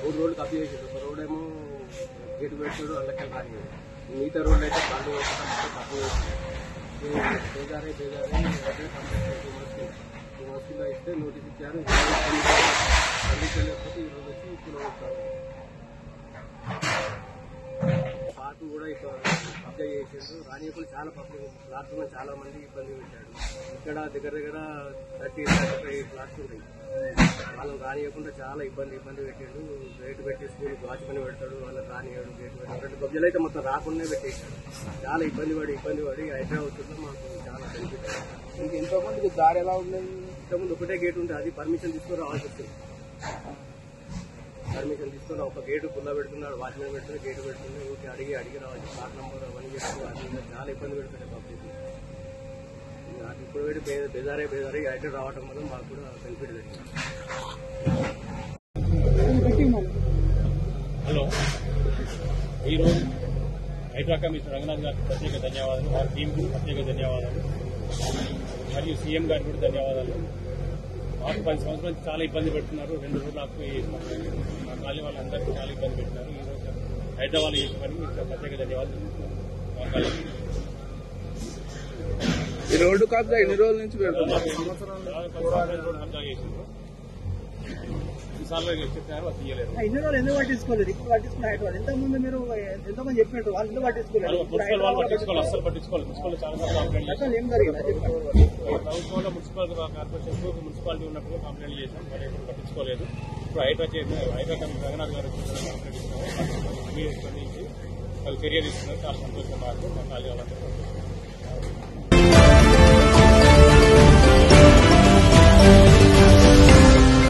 మూడు రోడ్లు కప్పి చేసాడు. ఒక రోడ్ ఏమో గేటు పెట్టాడు, అందుకే కానీ మిగతా రోడ్లు అయితే కళ్ళు కప్పి చేసాడు. బేజారే టూ మంత్స్ కింద ఇస్తే నోటీస్ ఇచ్చారు. లేకపోతే ఈరోజు వచ్చి ఇప్పుడు పార్టీ కూడా ఇప్పుడు కబ్జా చేసాడు. రానియప్పుడు చాలా పబ్లిక్ ప్లాట్స్ చాలా మంది ఇబ్బంది పెట్టాడు. ఇక్కడ దగ్గర 30-35 ప్లాట్స్ ఉంటాయి. వాళ్ళని రానియకుండా చాలా ఇబ్బంది పెట్టాడు. గేటు పెట్టి స్కూల్ వాచ్మని పెడతాడు, వాళ్ళకి రానియాడు. గేటు పెట్టాడు. కబ్జాలు అయితే మొత్తం రాకుండానే పెట్టేశాడు. చాలా ఇబ్బంది పడి హైదరాబాద్లో మాకు చాలా బెనిఫిట్. ఇంకా ఎంతో మందికి దారి ఎలా ఉండేది? ఇంతకుముందు ఒకటే గేట్ ఉంటుంది, అది పర్మిషన్ తీసుకొని రావాల్సి వస్తుంది. పర్మిషన్ తీసుకొని ఒక గేటు పుల్ల పెడుతున్నాడు, వాచ్మెన్ పెడుతుంది, గేటు పెడుతుంది. ఊరికి అడిగి రావాలి. ప్లాట్ నెంబర్ అవన్నీ చేస్తుంది. అది చాలా ఇబ్బంది పెడుతుంది పబ్లిక్. నాకు ఇప్పుడు పెట్టి బేజారే హైదరాబాద్ రావడం వల్ల మాకు కూడా బెనిఫిట్ జరిగింది. హలో, ఈరోజు హైడ్రా కమిషనర్ రంగనాథ్ గారికి ప్రత్యేక ధన్యవాదాలు, వారి టీంకు ప్రత్యేక ధన్యవాదాలు, మరియు సీఎం గారికి కూడా ధన్యవాదాలు. మాకు 10 సంవత్సరాల నుంచి చాలా ఇబ్బంది పెడుతున్నారు. 2 రోజులు నాకు మా కాలనీ వాళ్ళందరికీ చాలా ఇబ్బంది పెట్టినారు. ఈరోజు హైదరాబాద్ చేసిన పని ప్రత్యేక ధన్యవాదాలు. ఈ రోడ్డు కబ్జా ఎన్ని రోజుల నుంచి పెడుతున్నారు? రోడ్డు కబ్జా చేసిండ్రు. ఈసార్లు చెప్పారు, అది తీయలేదు. ఇన్ని రోజులు ఎందుకు పట్టించుకోలేదు? ఇప్పుడు పట్టించుకున్నారు. ఇంతకుముందు మీరు ఎంతమంది చెప్పినట్టు వాళ్ళు ఎందుకు పట్టించుకోలేదు? అస్సలు పట్టించుకోవాలి. మున్సిపల్ చాలా కంప్లైంట్ చేశారు. ఏం జరిగింది? ప్రభుత్వంలో మున్సిపల్ కార్పొరేషన్ మున్సిపాలిటీ ఉన్నప్పుడు కంప్లైంట్ చేశాం, మరి ఎప్పుడు పట్టించుకోలేదు. ఇప్పుడు హైడ్రా కమిషనర్ రంగనాథ్ గారు కంప్లైంట్ ఇస్తున్నారు. వాళ్ళు చర్య తీసుకున్నారు. చాలా సంతోషంగా మాకు మా కాలేజీ వాళ్ళందరూ